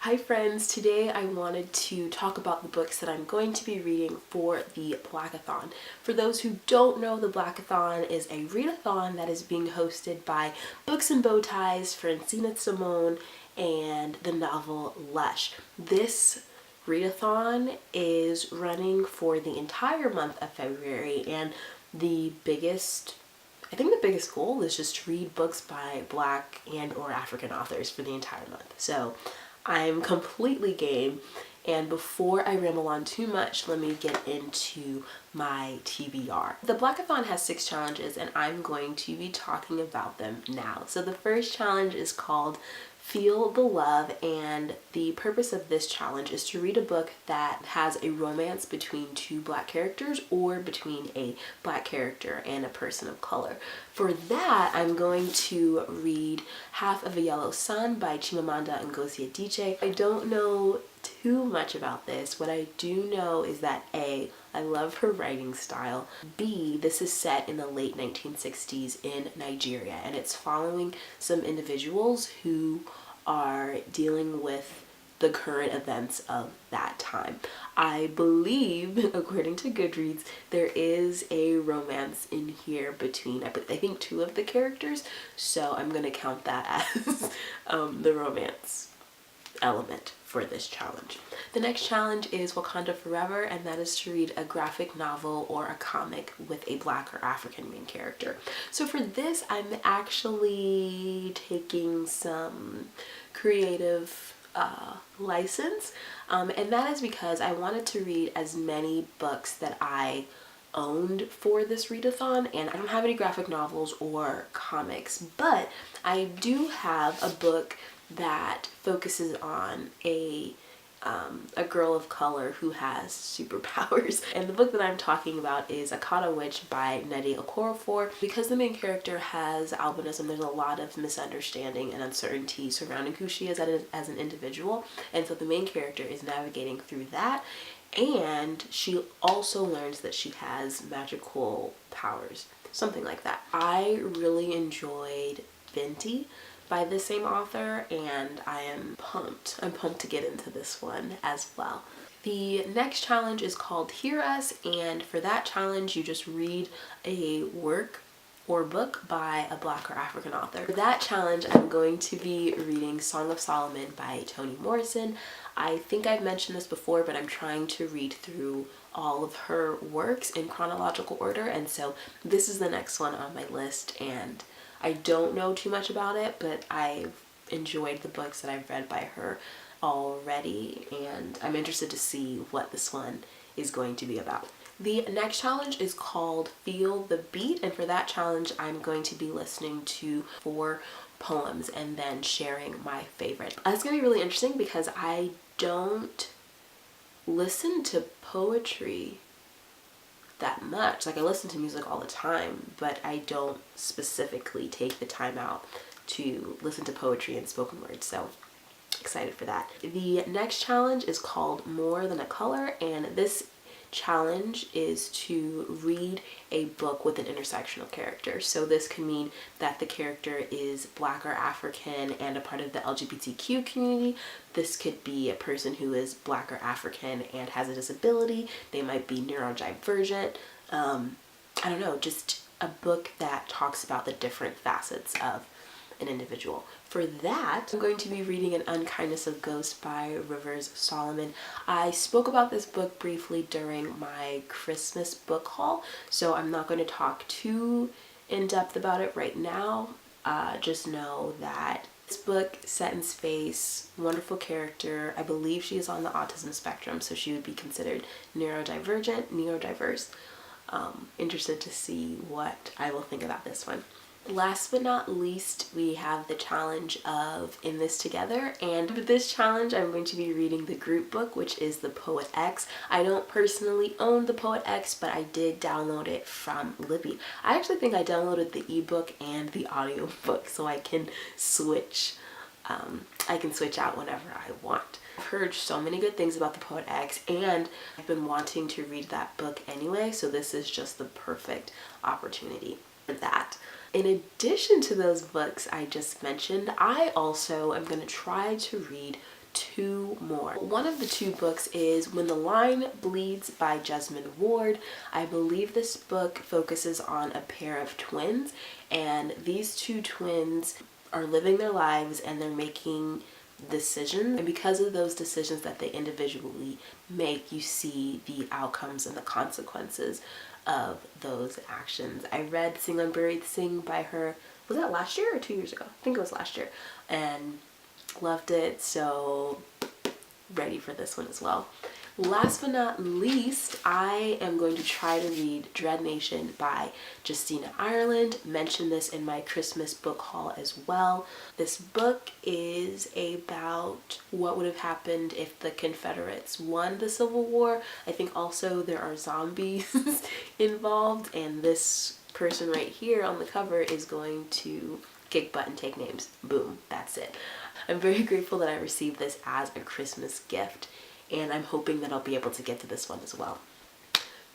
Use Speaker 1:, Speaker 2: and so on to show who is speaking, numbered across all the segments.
Speaker 1: Hi friends, today I wanted to talk about the books that I'm going to be reading for the blackathon. For those who don't know, the blackathon is a readathon that is being hosted by Books and Bow Ties, Francina Simone, and the novel Lush. This readathon is running for the entire month of February, and I think the biggest goal is just to read books by Black and or African authors for the entire month. So I'm completely game. And before I ramble on too much, let me get into my TBR. The blackathon has 6 challenges and I'm going to be talking about them now. So the first challenge is called Feel the Love, and the purpose of this challenge is to read a book that has a romance between 2 Black characters or between a Black character and a person of color. For that, I'm going to read Half of a Yellow Sun by Chimamanda Ngozi Adichie. I don't know too much about this. What I do know is that A, I love her writing style. B, this is set in the late 1960s in Nigeria, and it's following some individuals who are dealing with the current events of that time. I believe, according to Goodreads, there is a romance in here between, I think, 2 of the characters, so I'm going to count that as the romance element for this challenge. The next challenge is Wakanda Forever, and that is to read a graphic novel or a comic with a Black or African main character. So for this, I'm actually taking some creative license, and that is because I wanted to read as many books that I owned for this readathon, and I don't have any graphic novels or comics, but I do have a book that focuses on a girl of color who has superpowers. And the book that I'm talking about is Akata Witch by Nnedi Okorafor. Because the main character has albinism, there's a lot of misunderstanding and uncertainty surrounding who she is as an individual, and so the main character is navigating through that, and she also learns that she has magical powers, something like that. I really enjoyed Venti by the same author, and I am pumped. I'm pumped to get into this one as well. The next challenge is called Hear Us, and for that challenge you just read a work or book by a Black or African author. For that challenge, I'm going to be reading Song of Solomon by Toni Morrison. I think I've mentioned this before, but I'm trying to read through all of her works in chronological order, and so this is the next one on my list, and I don't know too much about it, but I've enjoyed the books that I've read by her already, and I'm interested to see what this one is going to be about. The next challenge is called Feel the Beat, and for that challenge I'm going to be listening to 4 poems and then sharing my favorite. It's going to be really interesting because I don't listen to poetry that much. Like, I listen to music all the time, but I don't specifically take the time out to listen to poetry and spoken word, so excited for that. The next challenge is called More Than a Color, and this challenge is to read a book with an intersectional character. So this can mean that the character is Black or African and a part of the LGBTQ community. This could be a person who is Black or African and has a disability. They might be neurodivergent. I don't know, just a book that talks about the different facets of an individual. For that, I'm going to be reading An Unkindness of Ghost by Rivers Solomon. I spoke about this book briefly during my Christmas book haul, so I'm not going to talk too in depth about it right now. Just know that this book, set in space, wonderful character. I believe she is on the autism spectrum, so she would be considered neurodiverse. Interested to see what I will think about this one. Last but not least, we have the challenge of In This Together, and with this challenge I'm going to be reading the group book, which is The Poet X. I don't personally own The Poet X, but I did download it from Libby. I actually think I downloaded the ebook and the audiobook, so I can switch out whenever I want. I've heard so many good things about The Poet X, and I've been wanting to read that book anyway, so this is just the perfect opportunity for that. In addition to those books I just mentioned, I also am going to try to read 2 more. One of the 2 books is When the Line Bleeds by Jesmyn Ward. I believe this book focuses on a pair of twins, and these 2 twins are living their lives and they're making decisions, and because of those decisions that they individually make, you see the outcomes and the consequences of those actions. I read Sing Unburied Sing by her, was that last year or 2 years ago? I think it was last year, and loved it, so ready for this one as well. Last but not least, I am going to try to read Dread Nation by Justina Ireland. Mentioned this in my Christmas book haul as well. This book is about what would have happened if the Confederates won the Civil War. I think also there are zombies involved, and this person right here on the cover is going to kick butt and take names. Boom, that's it. I'm very grateful that I received this as a Christmas gift, and I'm hoping that I'll be able to get to this one as well.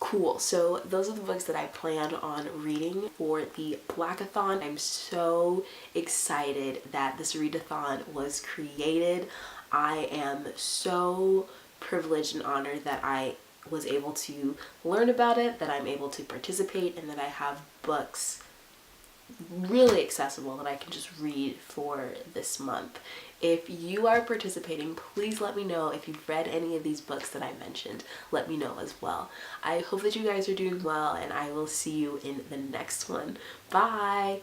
Speaker 1: Cool, so those are the books that I plan on reading for the blackathon. I'm so excited that this readathon was created. I am so privileged and honored that I was able to learn about it, that I'm able to participate, and that I have books really accessible that I can just read for this month. If you are participating, please let me know. If you've read any of these books that I mentioned, let me know as well. I hope that you guys are doing well, and I will see you in the next one. Bye!